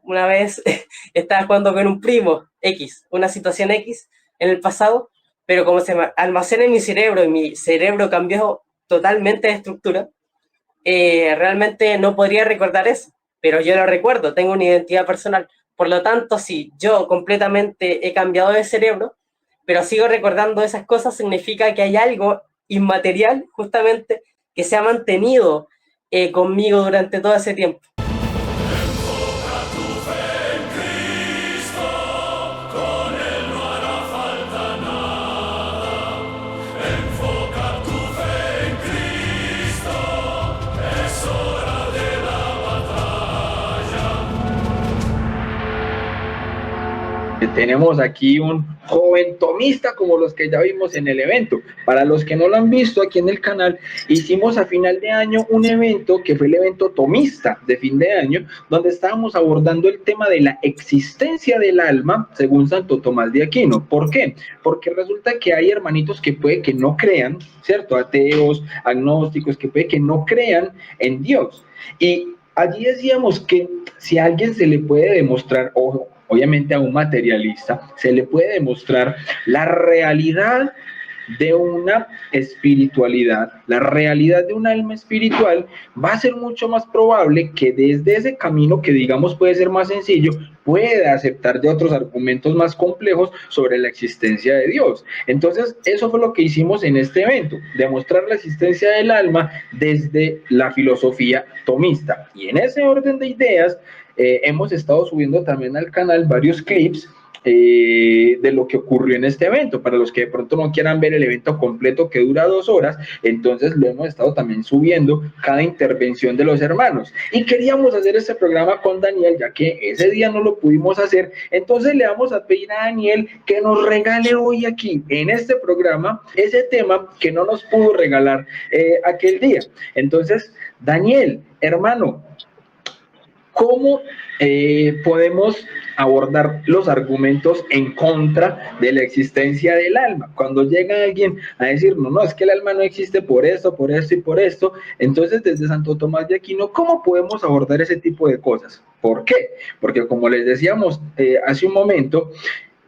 una vez estaba jugando con un primo X, una situación X en el pasado, pero como se almacena en mi cerebro y mi cerebro cambió totalmente de estructura, realmente no podría recordar eso, pero yo lo recuerdo, tengo una identidad personal. Por lo tanto, si yo completamente he cambiado de cerebro, pero sigo recordando esas cosas, significa que hay algo inmaterial, justamente, que se ha mantenido conmigo durante todo ese tiempo. Tenemos aquí un joven tomista como los que ya vimos en el evento. Para los que no lo han visto aquí en el canal, hicimos a final de año un evento que fue el evento tomista de fin de año, donde estábamos abordando el tema de la existencia del alma según Santo Tomás de Aquino. ¿Por qué? Porque resulta que hay hermanitos que puede que no crean, ¿cierto? Ateos, agnósticos, que puede que no crean en Dios. Y allí decíamos que si a alguien se le puede demostrar, ojo, obviamente a un materialista, se le puede demostrar la realidad de una espiritualidad, la realidad de un alma espiritual, va a ser mucho más probable que desde ese camino que digamos puede ser más sencillo, pueda aceptar de otros argumentos más complejos sobre la existencia de Dios. Entonces, eso fue lo que hicimos en este evento, demostrar la existencia del alma desde la filosofía tomista. Y en ese orden de ideas, hemos estado subiendo también al canal varios clips de lo que ocurrió en este evento. Para los que de pronto no quieran ver el evento completo que dura 2 horas, entonces lo hemos estado también subiendo cada intervención de los hermanos. Y queríamos hacer este programa con Daniel, ya que ese día no lo pudimos hacer, entonces le vamos a pedir a Daniel que nos regale hoy aquí, en este programa, ese tema que no nos pudo regalar aquel día. Entonces, Daniel, hermano, ¿cómo podemos abordar los argumentos en contra de la existencia del alma? Cuando llega alguien a decirnos, no, es que el alma no existe por esto y por esto, entonces desde Santo Tomás de Aquino, ¿cómo podemos abordar ese tipo de cosas? ¿Por qué? Porque como les decíamos hace un momento,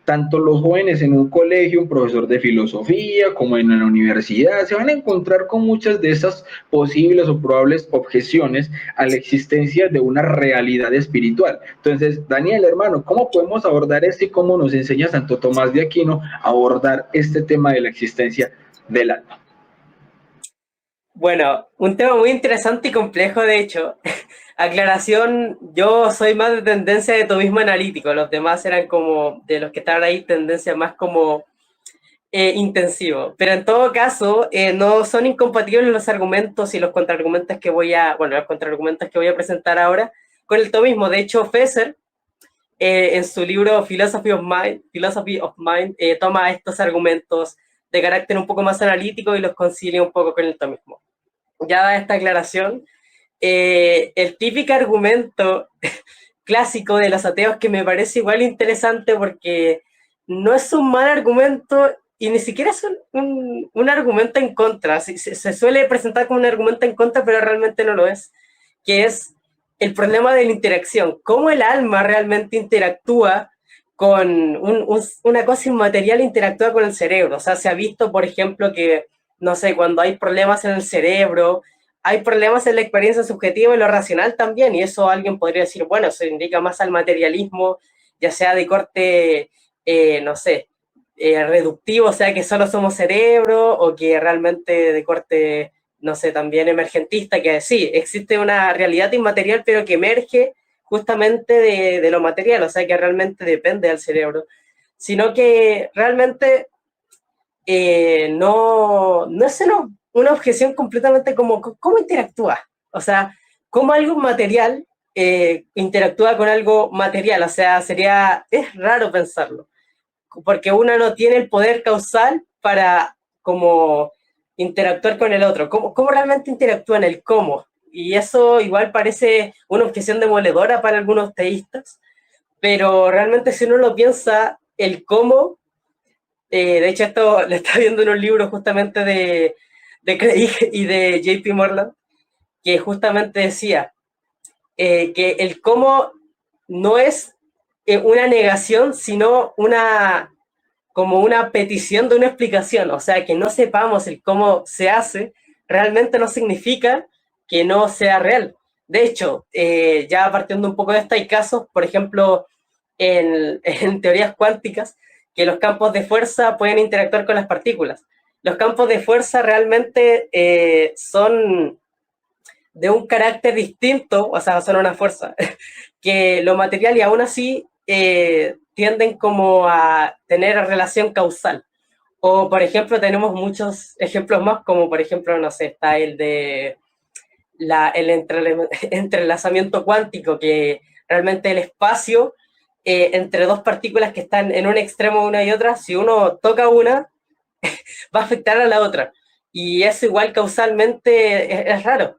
tanto los jóvenes en un colegio, un profesor de filosofía, como en la universidad, se van a encontrar con muchas de esas posibles o probables objeciones a la existencia de una realidad espiritual. Entonces, Daniel, hermano, ¿cómo podemos abordar esto y cómo nos enseña Santo Tomás de Aquino a abordar este tema de la existencia del alma? Bueno, un tema muy interesante y complejo, de hecho. Aclaración, yo soy más de tendencia de tomismo analítico, los demás eran como, de los que estaban ahí, tendencia más como intensivo. Pero en todo caso, no son incompatibles los argumentos y los contraargumentos que los contraargumentos que voy a presentar ahora con el tomismo. De hecho, Fesser, en su libro Philosophy of Mind toma estos argumentos de carácter un poco más analítico y los concilia un poco con el tomismo. Ya esta aclaración, el típico argumento clásico de los ateos que me parece igual interesante porque no es un mal argumento y ni siquiera es un argumento en contra. Se suele presentar como un argumento en contra, pero realmente no lo es, que es el problema de la interacción. Cómo el alma realmente interactúa con una cosa inmaterial, interactúa con el cerebro. O sea, se ha visto, por ejemplo, que, no sé, cuando hay problemas en el cerebro, hay problemas en la experiencia subjetiva y lo racional también, y eso alguien podría decir, bueno, se indica más al materialismo, ya sea de corte, no sé, reductivo, o sea, que solo somos cerebro, o que realmente de corte, no sé, también emergentista, que sí, existe una realidad inmaterial, pero que emerge justamente de lo material, o sea, que realmente depende del cerebro, sino que realmente no es una objeción completamente como cómo interactúa, o sea, cómo algo material interactúa con algo material, o sea, es raro pensarlo, porque uno no tiene el poder causal para como interactuar con el otro, cómo realmente interactúan el cómo, y eso igual parece una objeción demoledora para algunos teístas, pero realmente si uno lo piensa, el cómo de hecho, esto lo estaba viendo en un libro justamente de Craig y de JP Morland, que justamente decía que el cómo no es una negación, sino como una petición de una explicación. O sea, que no sepamos el cómo se hace, realmente no significa que no sea real. De hecho, ya partiendo un poco de esto, hay casos, por ejemplo, en teorías cuánticas, que los campos de fuerza pueden interactuar con las partículas. Los campos de fuerza realmente son de un carácter distinto, o sea, son una fuerza, que lo material, y aún así tienden como a tener relación causal. O, por ejemplo, tenemos muchos ejemplos más, como por ejemplo, no sé, está el de el entrelazamiento cuántico, que realmente el espacio entre dos partículas que están en un extremo una y otra, si uno toca una, va a afectar a la otra. Y eso igual causalmente es raro,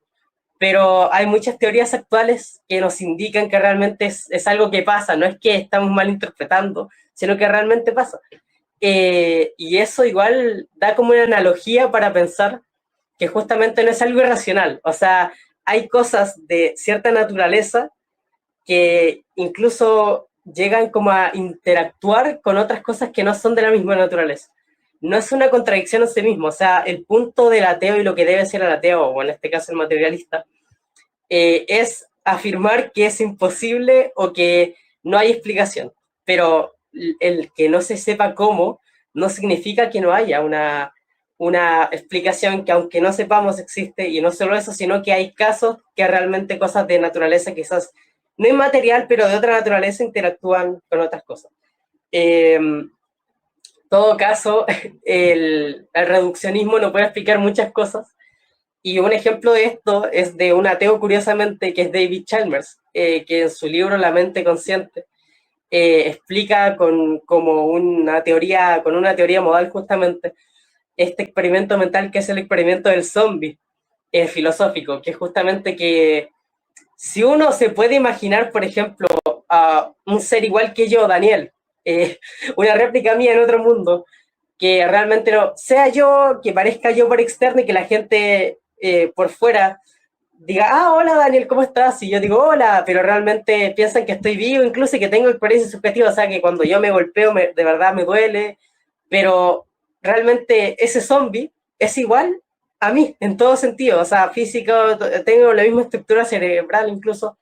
pero hay muchas teorías actuales que nos indican que realmente es algo que pasa, no es que estamos mal interpretando, sino que realmente pasa. Y eso igual da como una analogía para pensar que justamente no es algo irracional, o sea, hay cosas de cierta naturaleza que incluso llegan como a interactuar con otras cosas que no son de la misma naturaleza. No es una contradicción en sí mismo, o sea, el punto del ateo y lo que debe ser el ateo, o en este caso el materialista, es afirmar que es imposible o que no hay explicación, pero el que no se sepa cómo no significa que no haya una explicación que aunque no sepamos existe, y no solo eso, sino que hay casos que realmente cosas de naturaleza quizás no inmaterial, pero de otra naturaleza interactúan con otras cosas. En todo caso, el reduccionismo no puede explicar muchas cosas, y un ejemplo de esto es de un ateo, curiosamente, que es David Chalmers, que en su libro La mente consciente explica con una teoría modal justamente este experimento mental que es el experimento del zombie filosófico, que es justamente que si uno se puede imaginar, por ejemplo, a un ser igual que yo, Daniel, una réplica mía en otro mundo, que realmente no sea yo, que parezca yo por externo y que la gente por fuera diga, ah, hola Daniel, ¿cómo estás? Y yo digo, hola, pero realmente piensan que estoy vivo, incluso que tengo experiencia subjetiva, o sea, que cuando yo me golpeo de verdad me duele, pero realmente ese zombie es igual a mí, en todo sentido, o sea, físico, tengo la misma estructura cerebral incluso,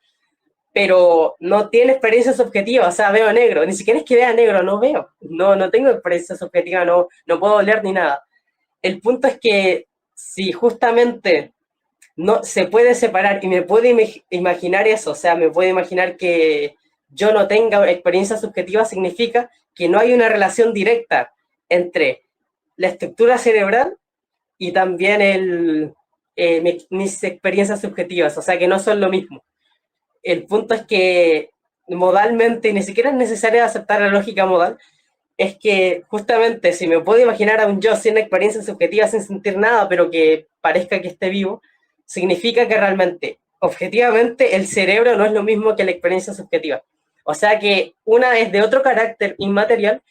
pero no tiene experiencia subjetiva, o sea, veo negro, ni siquiera es que vea negro, no veo, no tengo experiencia subjetiva, no puedo leer ni nada. El punto es que si justamente no se puede separar y me puedo imaginar eso, o sea, me puedo imaginar que yo no tenga experiencia subjetiva, significa que no hay una relación directa entre la estructura cerebral y también mis experiencias subjetivas, o sea, que no son lo mismo. El punto es que modalmente, ni siquiera es necesario aceptar la lógica modal, es que justamente si me puedo imaginar a un yo sin experiencia subjetiva, sin sentir nada, pero que parezca que esté vivo, significa que realmente, objetivamente, el cerebro no es lo mismo que la experiencia subjetiva. O sea que una es de otro carácter inmaterial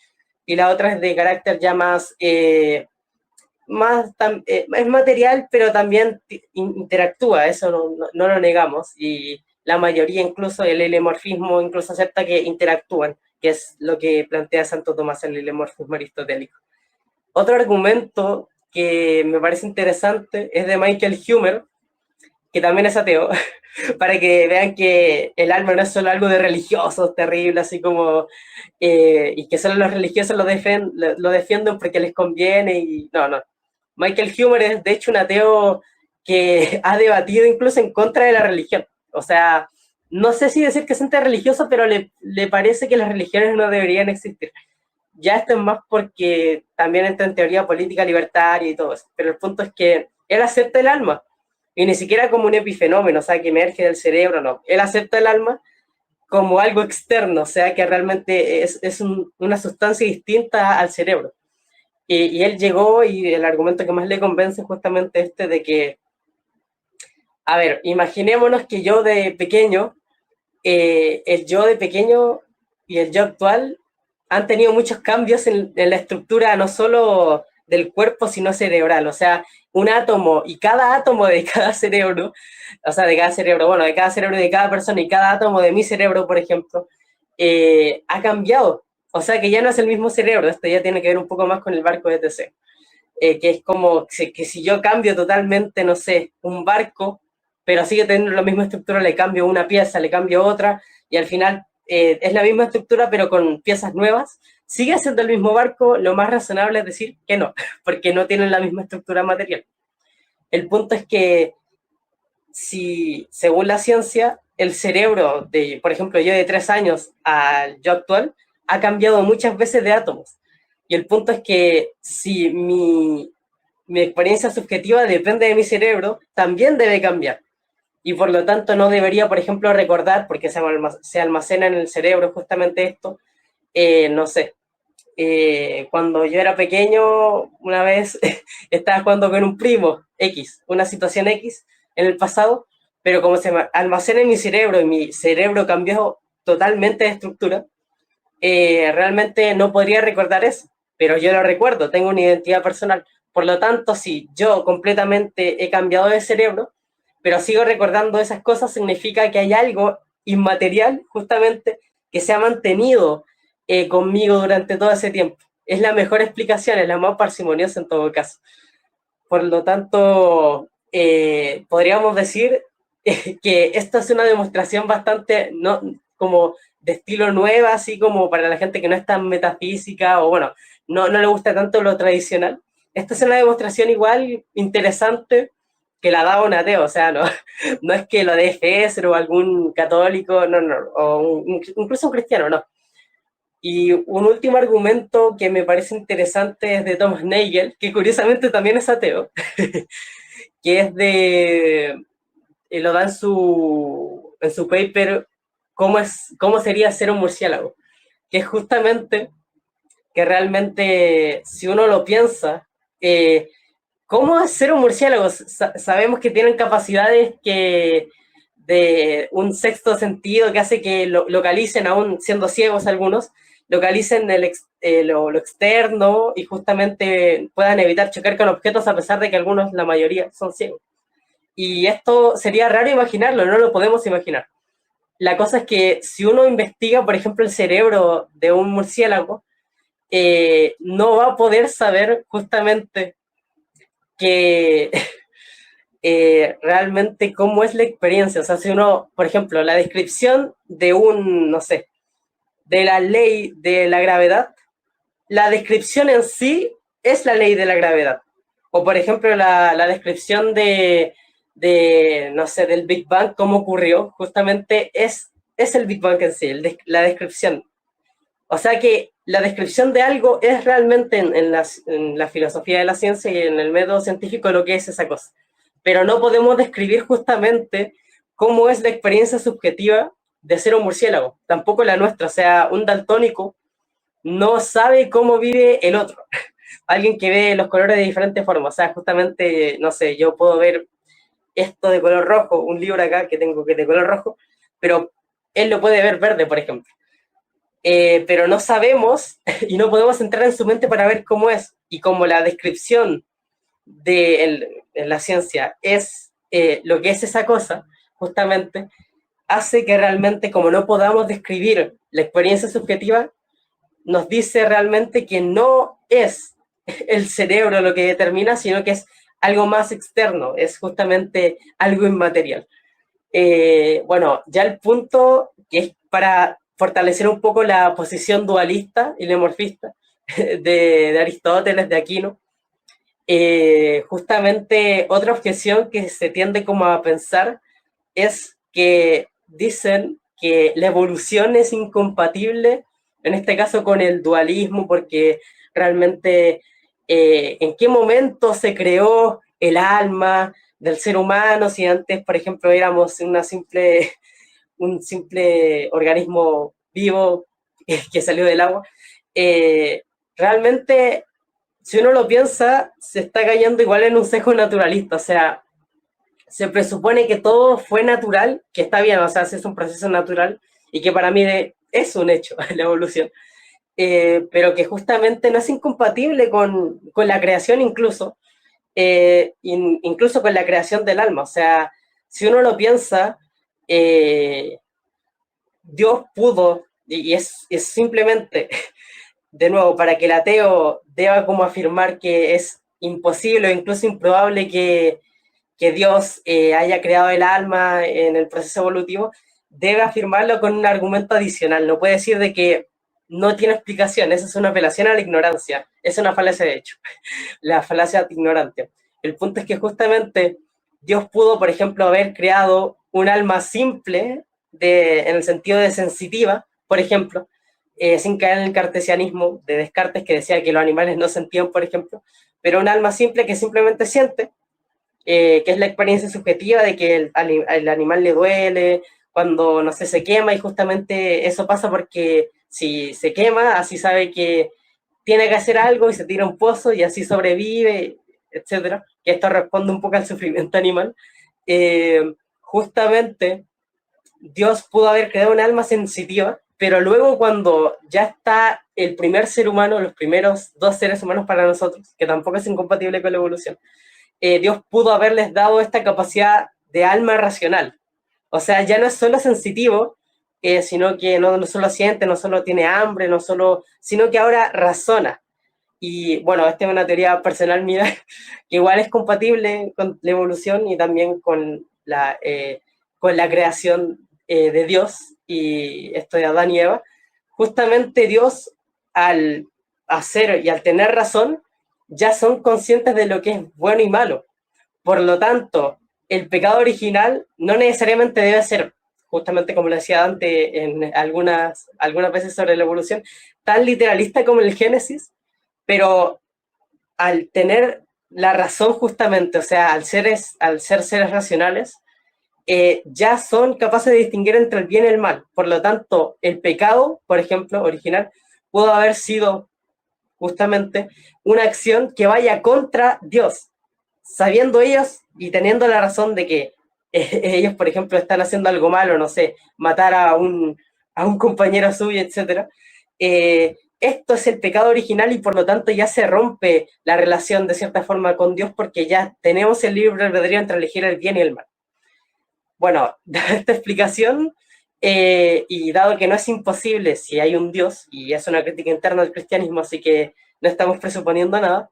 y la otra es de carácter ya es material, pero también interactúa, eso no lo negamos. Y la mayoría, incluso el helemorfismo, incluso acepta que interactúan, que es lo que plantea Santo Tomás en el helemorfismo aristotélico. Otro argumento que me parece interesante es de Michael Huemer, que también es ateo, para que vean que el alma no es solo algo de religiosos terrible, así como, y que solo los religiosos lo defienden porque les conviene, y no. Michael Huemer es de hecho un ateo que ha debatido incluso en contra de la religión. O sea, no sé si decir que es religioso, pero le parece que las religiones no deberían existir. Ya esto es más porque también entra en teoría política libertaria y todo eso. Pero el punto es que él acepta el alma, y ni siquiera como un epifenómeno, o sea, que emerge del cerebro, no. Él acepta el alma como algo externo, o sea, que realmente es una sustancia distinta al cerebro. Y él llegó, y el argumento que más le convence es justamente este de que, a ver, imaginémonos que yo de pequeño, el yo de pequeño y el yo actual han tenido muchos cambios en la estructura, no solo del cuerpo, sino cerebral. O sea, un átomo y cada átomo de cada cerebro, o sea, de cada cerebro, bueno, de cada cerebro de cada persona y cada átomo de mi cerebro, por ejemplo, ha cambiado. O sea, que ya no es el mismo cerebro, esto ya tiene que ver un poco más con el barco de TC. Que es como que si yo cambio totalmente, no sé, un barco, pero sigue teniendo la misma estructura, le cambio una pieza, le cambio otra, y al final es la misma estructura, pero con piezas nuevas, sigue siendo el mismo barco, lo más razonable es decir que no, porque no tienen la misma estructura material. El punto es que si, según la ciencia, el cerebro de, por ejemplo, yo de 3 años al yo actual, ha cambiado muchas veces de átomos. Y el punto es que si mi experiencia subjetiva depende de mi cerebro, también debe cambiar. Y por lo tanto no debería, por ejemplo, recordar, porque se almacena en el cerebro justamente esto, no sé, cuando yo era pequeño, una vez estaba jugando con un primo X, una situación X en el pasado, pero como se almacena en mi cerebro y mi cerebro cambió totalmente de estructura, realmente no podría recordar eso, pero yo lo recuerdo, tengo una identidad personal. Por lo tanto, si yo completamente he cambiado de cerebro, pero sigo recordando esas cosas, significa que hay algo inmaterial, justamente, que se ha mantenido conmigo durante todo ese tiempo. Es la mejor explicación, es la más parsimoniosa en todo caso. Por lo tanto, podríamos decir que esto es una demostración bastante, no, como de estilo nueva, así como para la gente que no es tan metafísica o bueno, no le gusta tanto lo tradicional. Esta es una demostración igual interesante que la da un ateo, o sea, no es que lo dé Fesser o algún católico, no, o incluso un cristiano, no. Y un último argumento que me parece interesante es de Thomas Nagel, que curiosamente también es ateo, que es de, lo da en su paper, cómo sería ser un murciélago, que es justamente que realmente, si uno lo piensa, ¿cómo es ser un murciélago? Sabemos que tienen capacidades de un sexto sentido que hace que localicen, aún siendo ciegos algunos, localicen lo externo y justamente puedan evitar chocar con objetos a pesar de que algunos, la mayoría, son ciegos. Y esto sería raro imaginarlo, no lo podemos imaginar. La cosa es que si uno investiga, por ejemplo, el cerebro de un murciélago, no va a poder saber justamente que realmente cómo es la experiencia. O sea, si uno, por ejemplo, la descripción de no sé, de la ley de la gravedad, la descripción en sí es la ley de la gravedad. O, por ejemplo, la descripción no sé, del Big Bang, cómo ocurrió, justamente es el Big Bang en sí, la descripción. O sea que la descripción de algo es realmente en la filosofía de la ciencia y en el método científico lo que es esa cosa. Pero no podemos describir justamente cómo es la experiencia subjetiva de ser un murciélago, tampoco la nuestra. O sea, un daltónico no sabe cómo vive el otro. Alguien que ve los colores de diferentes formas. O sea, justamente, no sé, yo puedo ver esto de color rojo, un libro acá que tengo que es de color rojo, pero él lo puede ver verde, por ejemplo. Pero no sabemos y no podemos entrar en su mente para ver cómo es. Y como la descripción en la ciencia es lo que es esa cosa, justamente, hace que realmente, como no podamos describir la experiencia subjetiva, nos dice realmente que no es el cerebro lo que determina, sino que es algo más externo, es justamente algo inmaterial. Bueno, ya el punto que es para fortalecer un poco la posición dualista y lemorfista de Aristóteles, de Aquino, justamente otra objeción que se tiende como a pensar es que dicen que la evolución es incompatible, en este caso con el dualismo, porque realmente en qué momento se creó el alma del ser humano, si antes, por ejemplo, éramos un simple organismo vivo que salió del agua. Realmente, si uno lo piensa, se está cayendo igual en un sesgo naturalista, o sea, se presupone que todo fue natural, que está bien, o sea, es un proceso natural y que para mí es un hecho, la evolución. pero que justamente no es incompatible con la creación incluso, incluso con la creación del alma. O sea, si uno lo piensa, eh, Dios pudo, y es simplemente, de nuevo, para que el ateo deba como afirmar que es imposible o incluso improbable que Dios haya creado el alma en el proceso evolutivo, debe afirmarlo con un argumento adicional. No puede decir de que no tiene explicación, esa es una apelación a la ignorancia, es una falacia de hecho, la falacia ignorante. El punto es que justamente Dios pudo, por ejemplo, haber creado un alma simple en el sentido de sensitiva, por ejemplo, sin caer en el cartesianismo de Descartes que decía que los animales no sentían, por ejemplo, pero un alma simple que simplemente siente, que es la experiencia subjetiva de que el animal le duele cuando, no sé, se quema, y justamente eso pasa porque si se quema, así sabe que tiene que hacer algo y se tira a un pozo y así sobrevive, etcétera, que esto responde un poco al sufrimiento animal. Justamente Dios pudo haber creado un alma sensitiva, pero luego cuando ya está el primer ser humano, los primeros dos seres humanos para nosotros, que tampoco es incompatible con la evolución, Dios pudo haberles dado esta capacidad de alma racional. O sea, ya no es solo sensitivo, sino que no solo siente, no solo tiene hambre, no solo, sino que ahora razona. Y bueno, esta es una teoría personal mía, que igual es compatible con la evolución y también con la creación de Dios y esto de Adán y Eva. Justamente Dios, al hacer y al tener razón, ya son conscientes de lo que es bueno y malo. Por lo tanto, el pecado original no necesariamente debe ser, justamente como lo decía Dante en algunas veces sobre la evolución, tan literalista como el Génesis, pero al tener la razón justamente, o sea, al ser seres racionales, ya son capaces de distinguir entre el bien y el mal. Por lo tanto, el pecado, por ejemplo, original, pudo haber sido justamente una acción que vaya contra Dios, sabiendo ellos y teniendo la razón de que ellos, por ejemplo, están haciendo algo malo, no sé, matar a un compañero suyo, etc. Esto es el pecado original y por lo tanto ya se rompe la relación de cierta forma con Dios porque ya tenemos el libre albedrío entre elegir el bien y el mal. Bueno, dada esta explicación, y dado que no es imposible si hay un Dios, y es una crítica interna del cristianismo, así que no estamos presuponiendo nada,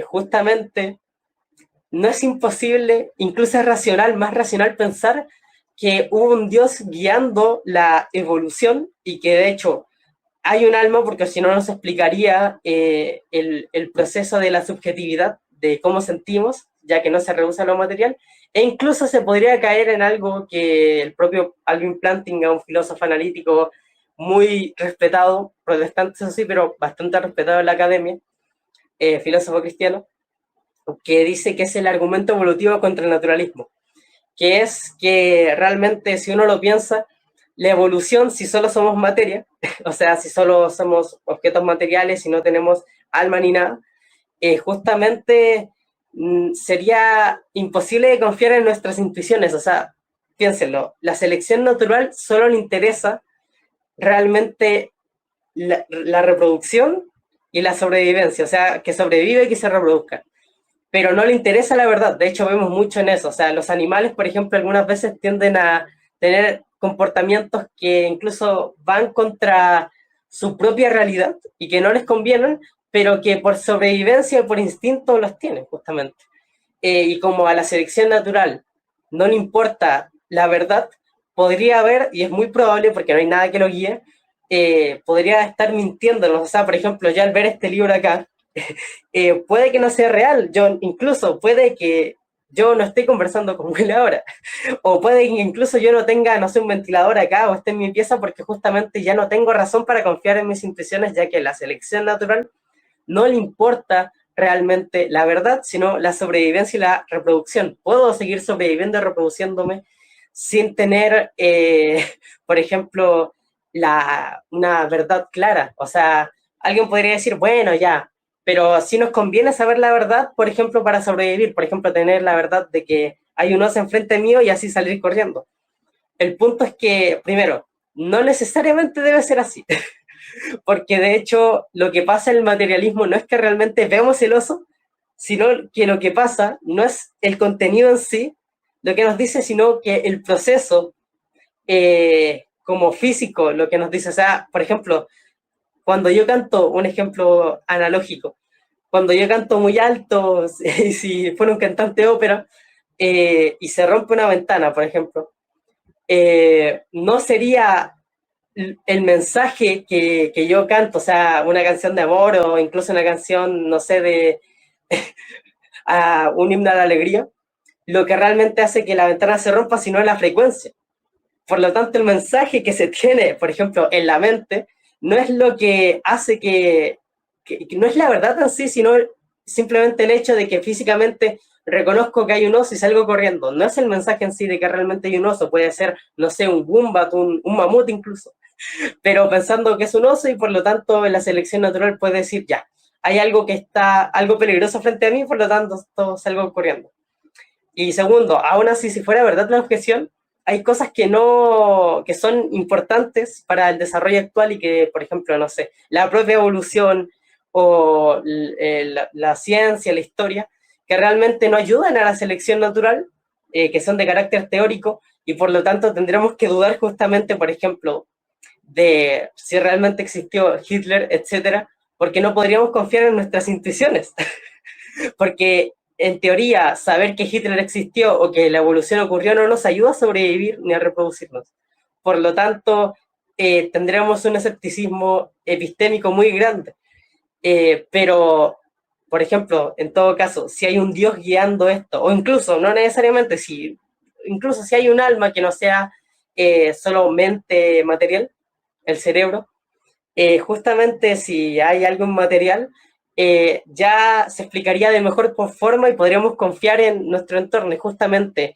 justamente no es imposible, incluso es racional, más racional pensar que hubo un Dios guiando la evolución y que de hecho hay un alma, porque si no nos explicaría el proceso de la subjetividad, de cómo sentimos, ya que no se reduce a lo material, e incluso se podría caer en algo que el propio Alvin Plantinga, un filósofo analítico muy respetado, protestante eso sí, pero bastante respetado en la academia, filósofo cristiano, que dice que es el argumento evolutivo contra el naturalismo, que es que realmente si uno lo piensa, la evolución, si solo somos materia, o sea, si solo somos objetos materiales y no tenemos alma ni nada, justamente sería imposible de confiar en nuestras intuiciones. O sea, piénsenlo, la selección natural solo le interesa realmente la reproducción y la sobrevivencia, o sea, que sobrevive y que se reproduzca, pero no le interesa la verdad. De hecho, vemos mucho en eso. O sea, los animales, por ejemplo, algunas veces tienden a tener comportamientos que incluso van contra su propia realidad y que no les convienen, pero que por sobrevivencia y por instinto los tienen, justamente. Y como a la selección natural no le importa la verdad, podría haber, y es muy probable porque no hay nada que lo guíe, podría estar mintiéndonos. O sea, por ejemplo, yo al ver este libro acá, puede que no sea real, yo incluso puede que yo no esté conversando con Will ahora, o puede que incluso yo no tenga, no sé, un ventilador acá o esté en mi pieza porque justamente ya no tengo razón para confiar en mis intuiciones, ya que la selección natural no le importa realmente la verdad, sino la sobrevivencia y la reproducción. Puedo seguir sobreviviendo y reproduciéndome sin tener, por ejemplo, una verdad clara. O sea, alguien podría decir, bueno, ya, pero si nos conviene saber la verdad, por ejemplo, para sobrevivir, por ejemplo, tener la verdad de que hay un oso enfrente mío y así salir corriendo. El punto es que, primero, no necesariamente debe ser así. porque de hecho lo que pasa en el materialismo no es que realmente vemos el oso, sino que lo que pasa no es el contenido en sí, lo que nos dice, sino que el proceso como físico, lo que nos dice, o sea, por ejemplo, cuando yo canto, un ejemplo analógico, cuando yo canto muy alto, si fuera un cantante de ópera, y se rompe una ventana, por ejemplo, no sería el mensaje que yo canto, o sea, una canción de amor o incluso una canción, no sé, de un himno a la alegría, lo que realmente hace que la ventana se rompa, sino la frecuencia. Por lo tanto, el mensaje que se tiene, por ejemplo, en la mente, no es lo que hace que no es la verdad en sí, sino simplemente el hecho de que físicamente reconozco que hay un oso y salgo corriendo. No es el mensaje en sí de que realmente hay un oso, puede ser, no sé, un wombat, un mamut incluso, pero pensando que es un oso y por lo tanto en la selección natural puede decir, ya, hay algo que está, algo peligroso frente a mí, por lo tanto salgo corriendo. Y segundo, aún así, si fuera verdad la objeción, hay cosas que no, que son importantes para el desarrollo actual y que, por ejemplo, no sé, la propia evolución o la ciencia, la historia, que realmente no ayudan a la selección natural, que son de carácter teórico, y por lo tanto tendremos que dudar justamente, por ejemplo, de si realmente existió Hitler, etcétera, porque no podríamos confiar en nuestras intuiciones. Porque en teoría, saber que Hitler existió o que la evolución ocurrió no nos ayuda a sobrevivir ni a reproducirnos. Por lo tanto, tendremos un escepticismo epistémico muy grande. Pero, por ejemplo, en todo caso, si hay un Dios guiando esto, o incluso, no necesariamente, incluso si hay un alma que no sea solo mente material, el cerebro, justamente si hay algo material, ya se explicaría de mejor forma y podríamos confiar en nuestro entorno. Y justamente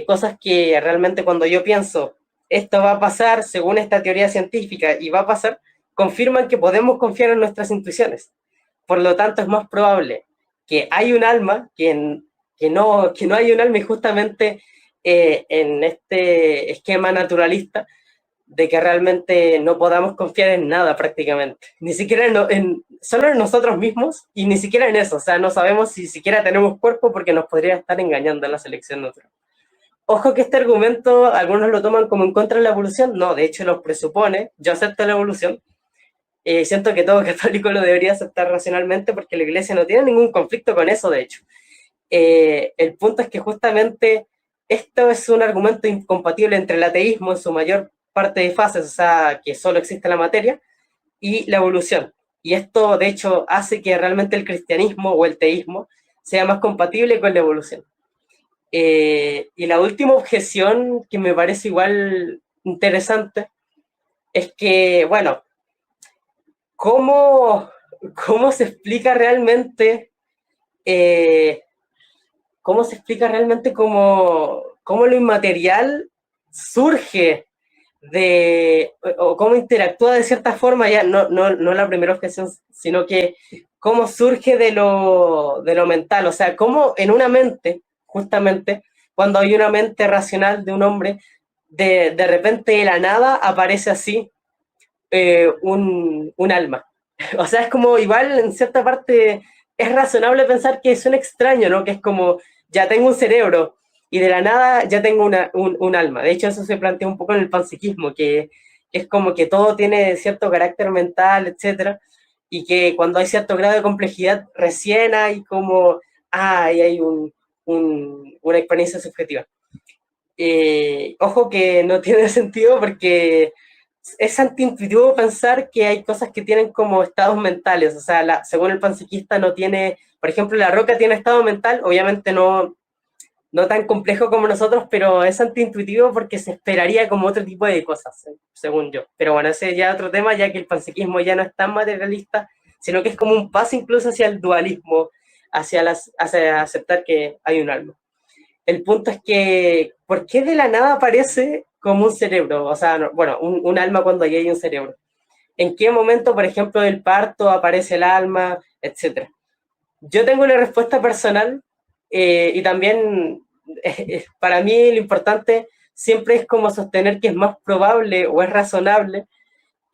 cosas que realmente cuando yo pienso, esto va a pasar según esta teoría científica y va a pasar, confirman que podemos confiar en nuestras intuiciones. Por lo tanto, es más probable que hay un alma, que no hay un alma y justamente en este esquema naturalista de que realmente no podamos confiar en nada prácticamente, ni siquiera solo en nosotros mismos y ni siquiera en eso, o sea, no sabemos si siquiera tenemos cuerpo porque nos podría estar engañando en la selección natural. Ojo que este argumento algunos lo toman como en contra de la evolución, no, de hecho lo presupone, yo acepto la evolución, siento que todo católico lo debería aceptar racionalmente porque la iglesia no tiene ningún conflicto con eso, de hecho. El punto es que justamente esto es un argumento incompatible entre el ateísmo en su mayor parte de fases, o sea, que solo existe la materia, y la evolución. Y esto, de hecho, hace que realmente el cristianismo o el teísmo sea más compatible con la evolución. Y la última objeción que me parece igual interesante es que, bueno, ¿cómo, cómo se explica realmente eh, cómo se explica realmente cómo lo inmaterial surge o cómo interactúa de cierta forma, ya no la primera objeción, sino que cómo surge de lo mental, o sea, cómo en una mente, justamente, cuando hay una mente racional de un hombre, de repente de la nada aparece así un alma. O sea, es como igual en cierta parte es razonable pensar que es un extraño, ¿no? Que es como, ya tengo un cerebro y de la nada ya tengo un alma. De hecho, eso se plantea un poco en el panpsiquismo, que es como que todo tiene cierto carácter mental, etcétera, y que cuando hay cierto grado de complejidad recién hay como, ahí hay una experiencia subjetiva. Ojo que no tiene sentido porque es antiintuitivo pensar que hay cosas que tienen como estados mentales, o sea, según el panpsiquista no tiene, por ejemplo, la roca tiene estado mental, obviamente no tan complejo como nosotros, pero es antiintuitivo porque se esperaría como otro tipo de cosas, según yo. Pero bueno, ese ya es otro tema, ya que el panpsiquismo ya no es tan materialista, sino que es como un paso incluso hacia el dualismo, hacia aceptar que hay un alma. El punto es que, ¿por qué de la nada aparece como un cerebro? O sea, bueno, un alma cuando ya hay un cerebro. ¿En qué momento, por ejemplo, del parto aparece el alma, etcétera? Yo tengo una respuesta personal y también para mí lo importante siempre es como sostener que es más probable o es razonable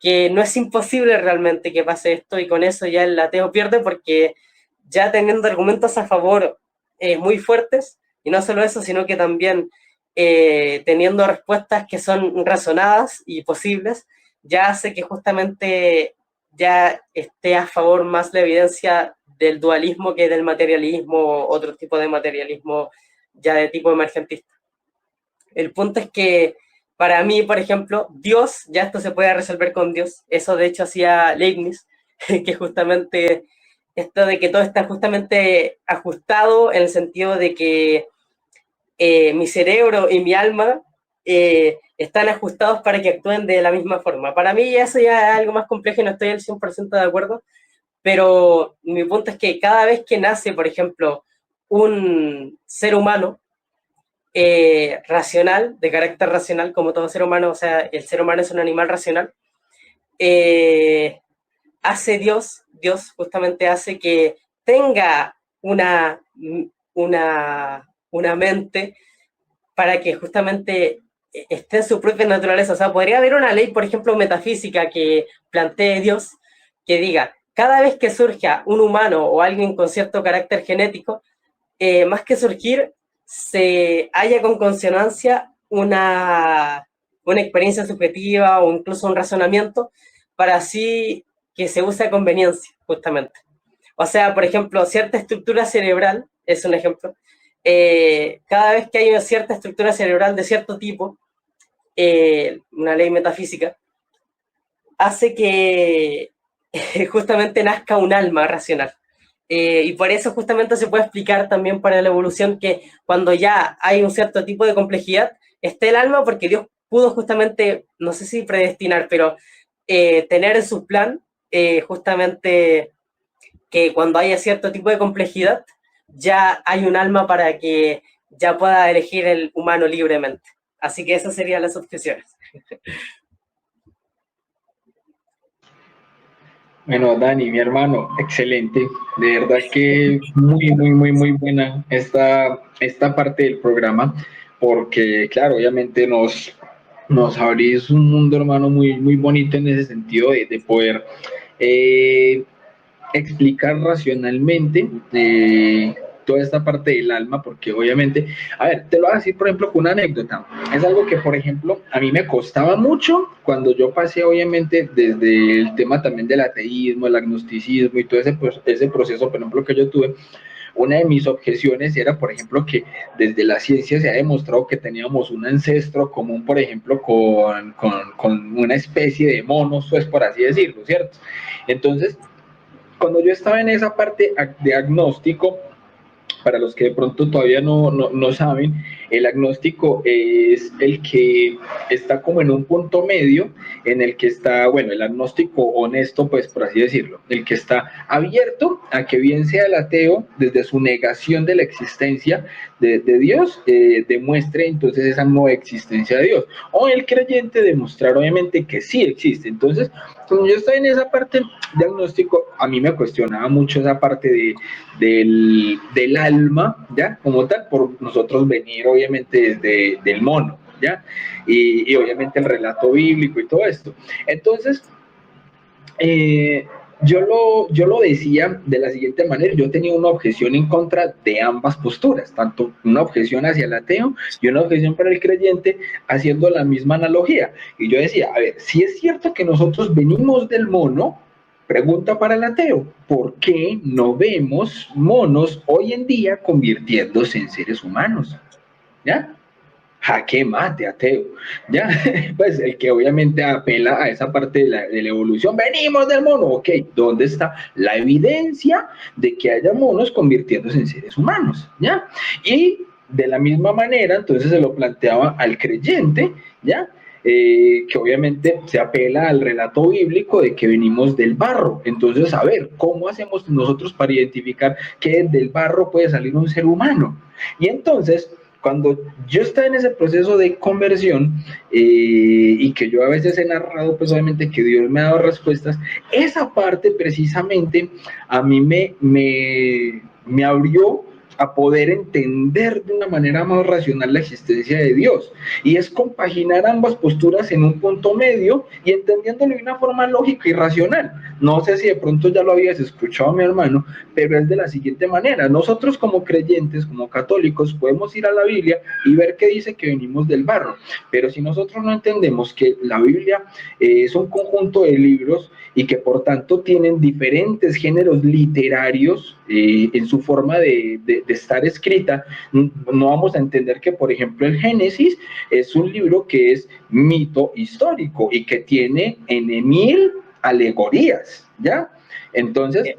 que no es imposible realmente que pase esto, y con eso ya el ateo pierde, porque ya teniendo argumentos a favor muy fuertes, y no solo eso, sino que también teniendo respuestas que son razonadas y posibles, ya hace que justamente ya esté a favor más la evidencia del dualismo que del materialismo, otro tipo de materialismo ya de tipo emergentista. El punto es que para mí, por ejemplo, Dios, ya esto se puede resolver con Dios. Eso de hecho hacía Leibniz, que justamente esto de que todo está justamente ajustado en el sentido de que mi cerebro y mi alma están ajustados para que actúen de la misma forma. Para mí eso ya es algo más complejo y no estoy al 100% de acuerdo, pero mi punto es que cada vez que nace, por ejemplo, un ser humano, racional, de carácter racional, como todo ser humano, o sea, el ser humano es un animal racional, eh, hace Dios justamente hace que tenga una mente para que justamente esté en su propia naturaleza. O sea, podría haber una ley, por ejemplo, metafísica que plantee Dios, que diga, cada vez que surja un humano o alguien con cierto carácter genético, más que surgir, se haya con consonancia una experiencia subjetiva o incluso un razonamiento para así que se use a conveniencia, justamente. O sea, por ejemplo, cierta estructura cerebral, es un ejemplo, cada vez que hay una cierta estructura cerebral de cierto tipo, una ley metafísica, hace que justamente nazca un alma racional. Y por eso justamente se puede explicar también para la evolución que cuando ya hay un cierto tipo de complejidad, esté el alma porque Dios pudo justamente, no sé si predestinar, pero tener en su plan justamente que cuando haya cierto tipo de complejidad, ya hay un alma para que ya pueda elegir el humano libremente. Así que esas serían las objeciones. Bueno, Dani, mi hermano, excelente. De verdad que muy buena esta parte del programa, porque, claro, obviamente nos abrís un mundo, hermano, muy bonito en ese sentido de poder eh, explicar racionalmente toda esta parte del alma, porque obviamente, a ver, te lo voy a decir por ejemplo con una anécdota. Es algo que, por ejemplo, a mí me costaba mucho cuando yo pasé obviamente desde el tema también del ateísmo, el agnosticismo y todo ese proceso, por ejemplo, que yo tuve. Una de mis objeciones era, por ejemplo, que desde la ciencia se ha demostrado que teníamos un ancestro común, por ejemplo, con una especie de monos, pues por así decirlo, ¿cierto? Entonces, cuando yo estaba en esa parte de agnóstico, para los que de pronto todavía no saben, el agnóstico es el que está como en un punto medio en el que está, bueno, el agnóstico honesto, pues por así decirlo, el que está abierto a que bien sea el ateo, desde su negación de la existencia de Dios, demuestre entonces esa no existencia de Dios, o el creyente demostrar obviamente que sí existe. Entonces, cuando yo estaba en esa parte de agnóstico, a mí me cuestionaba mucho esa parte del alma, ¿ya? Como tal, por nosotros venir obviamente desde del mono, ¿ya? Y obviamente el relato bíblico y todo esto. Entonces, eh, yo lo decía de la siguiente manera, yo tenía una objeción en contra de ambas posturas, tanto una objeción hacia el ateo y una objeción para el creyente, haciendo la misma analogía. Y yo decía, a ver, si es cierto que nosotros venimos del mono, pregunta para el ateo, ¿por qué no vemos monos hoy en día convirtiéndose en seres humanos? ¿Ya? Jaque mate, ateo, ¿ya? Pues el que obviamente apela a esa parte de la evolución, venimos del mono, ok, ¿dónde está la evidencia de que haya monos convirtiéndose en seres humanos? ¿Ya? Y de la misma manera, entonces se lo planteaba al creyente, ¿ya? Que obviamente se apela al relato bíblico de que venimos del barro. Entonces, a ver, ¿cómo hacemos nosotros para identificar que del barro puede salir un ser humano? Y entonces, cuando yo estaba en ese proceso de conversión y que yo a veces he narrado, pues obviamente que Dios me ha dado respuestas, esa parte precisamente a mí me abrió a poder entender de una manera más racional la existencia de Dios. Y es compaginar ambas posturas en un punto medio y entendiéndolo de una forma lógica y racional. No sé si de pronto ya lo habías escuchado, mi hermano, pero es de la siguiente manera. Nosotros como creyentes, como católicos, podemos ir a la Biblia y ver que dice que venimos del barro. Pero si nosotros no entendemos que la Biblia es un conjunto de libros y que por tanto tienen diferentes géneros literarios en su forma de estar escrita, no vamos a entender que, por ejemplo, el Génesis es un libro que es mito histórico y que tiene en 1000 alegorías, ¿ya? Entonces,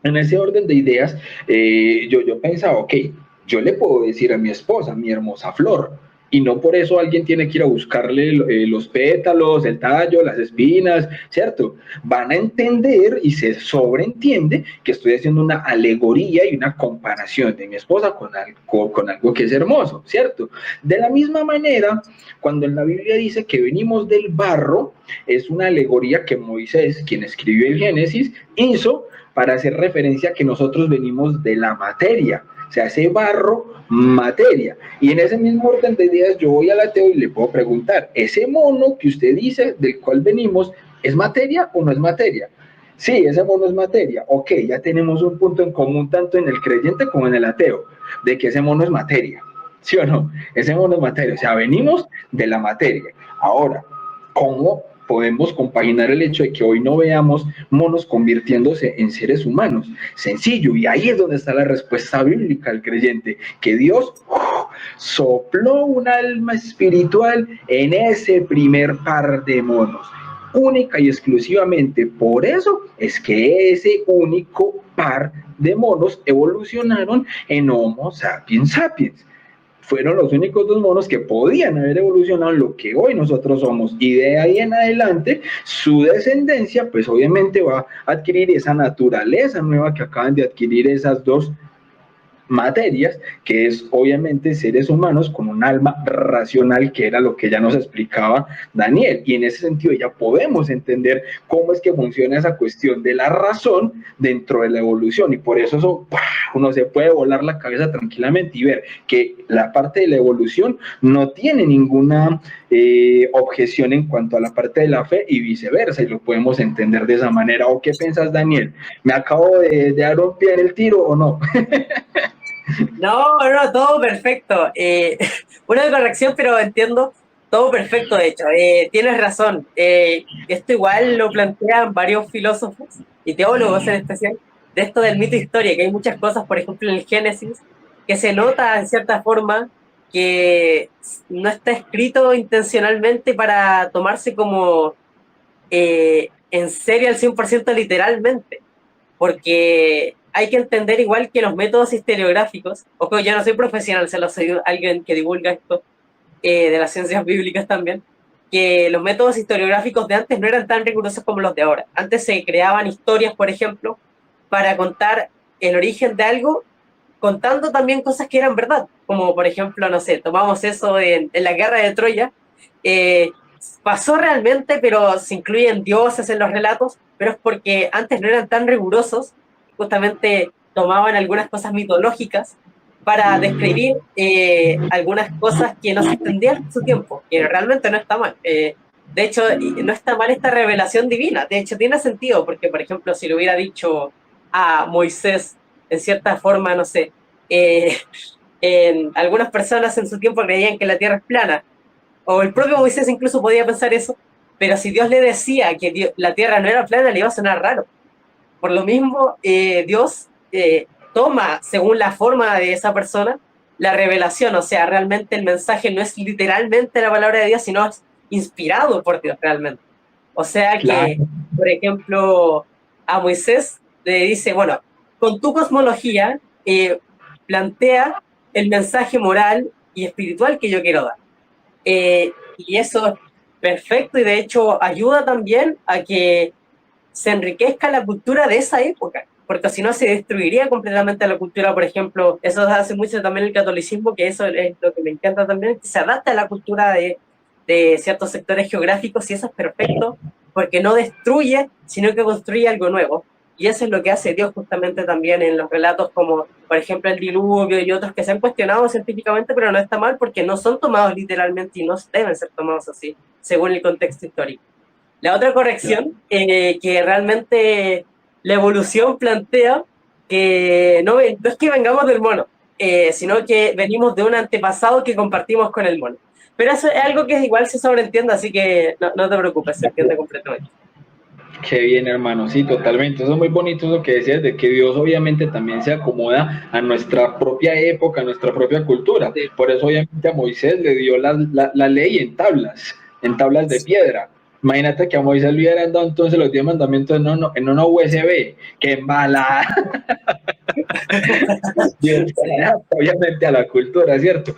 en ese orden de ideas, yo pensaba, ok, yo le puedo decir a mi esposa, mi hermosa flor, y no por eso alguien tiene que ir a buscarle los pétalos, el tallo, las espinas, ¿cierto? Van a entender y se sobreentiende que estoy haciendo una alegoría y una comparación de mi esposa con algo que es hermoso, ¿cierto? De la misma manera, cuando en la Biblia dice que venimos del barro, es una alegoría que Moisés, quien escribió el Génesis, hizo para hacer referencia a que nosotros venimos de la materia, o sea, ese barro, materia. Y en ese mismo orden de ideas yo voy al ateo y le puedo preguntar, ¿ese mono que usted dice del cual venimos es materia o no es materia? Sí, ese mono es materia. Ok, ya tenemos un punto en común tanto en el creyente como en el ateo, de que ese mono es materia. ¿Sí o no? Ese mono es materia, o sea, venimos de la materia. Ahora, ¿cómo podemos compaginar el hecho de que hoy no veamos monos convirtiéndose en seres humanos? Sencillo, y ahí es donde está la respuesta bíblica al creyente, que Dios sopló un alma espiritual en ese primer par de monos, única y exclusivamente por eso es que ese único par de monos evolucionaron en Homo sapiens sapiens. Fueron los únicos dos monos que podían haber evolucionado en lo que hoy nosotros somos, y de ahí en adelante su descendencia pues obviamente va a adquirir esa naturaleza nueva que acaban de adquirir esas dos materias, que es obviamente seres humanos con un alma racional, que era lo que ya nos explicaba Daniel, y en ese sentido ya podemos entender cómo es que funciona esa cuestión de la razón dentro de la evolución, y por eso uno se puede volar la cabeza tranquilamente y ver que la parte de la evolución no tiene ninguna objeción en cuanto a la parte de la fe y viceversa, y lo podemos entender de esa manera. ¿O qué piensas, Daniel? ¿Me acabo de dar un pie en el tiro o no? No, no, todo perfecto. Una corrección, pero entiendo, todo perfecto, de hecho. Tienes razón. Esto igual lo plantean varios filósofos y teólogos en especial, de esto del mito historia, que hay muchas cosas, por ejemplo, en el Génesis, que se nota en cierta forma que no está escrito intencionalmente para tomarse como en serio al 100% literalmente, porque hay que entender igual que los métodos historiográficos, ojo, yo no soy profesional, se lo soy alguien que divulga esto, de las ciencias bíblicas también, que los métodos historiográficos de antes no eran tan rigurosos como los de ahora. Antes se creaban historias, por ejemplo, para contar el origen de algo, contando también cosas que eran verdad, como por ejemplo, no sé, tomamos eso en la guerra de Troya, eh, pasó realmente, pero se incluyen dioses en los relatos, pero es porque antes no eran tan rigurosos, justamente tomaban algunas cosas mitológicas para describir algunas cosas que no se entendían en su tiempo, que realmente no está mal. De hecho, no está mal esta revelación divina, de hecho tiene sentido, porque por ejemplo, si le hubiera dicho a Moisés, en cierta forma, no sé, eh, algunas personas en su tiempo creían que la Tierra es plana, o el propio Moisés incluso podía pensar eso, pero si Dios le decía que la Tierra no era plana, le iba a sonar raro. Por lo mismo, Dios toma, según la forma de esa persona, la revelación, o sea, realmente el mensaje no es literalmente la palabra de Dios, sino es inspirado por Dios realmente. O sea que, Claro. por ejemplo, a Moisés le dice, bueno, con tu cosmología, plantea el mensaje moral y espiritual que yo quiero dar. Y eso es perfecto y de hecho ayuda también a que se enriquezca la cultura de esa época, porque si no se destruiría completamente la cultura, por ejemplo, eso hace mucho también el catolicismo, que eso es lo que me encanta también, que se adapta a la cultura de ciertos sectores geográficos y eso es perfecto, porque no destruye, sino que construye algo nuevo. Y eso es lo que hace Dios justamente también en los relatos como, por ejemplo, el diluvio y otros que se han cuestionado científicamente, pero no está mal porque no son tomados literalmente y no deben ser tomados así, según el contexto histórico. La otra corrección, que realmente la evolución plantea que no es que vengamos del mono, sino que venimos de un antepasado que compartimos con el mono. Pero eso es algo que igual se sobreentiende, así que no te preocupes, se entiende completamente. Qué bien, hermano, sí, totalmente. Eso es muy bonito lo que decías, de que Dios obviamente también se acomoda a nuestra propia época, a nuestra propia cultura. Sí. Por eso obviamente a Moisés le dio la ley en tablas de piedra. Imagínate que a Moisés le hubieran dado entonces los 10 mandamientos en una USB. ¡Qué mala! Dios se Sí. adapta obviamente a la cultura, ¿cierto?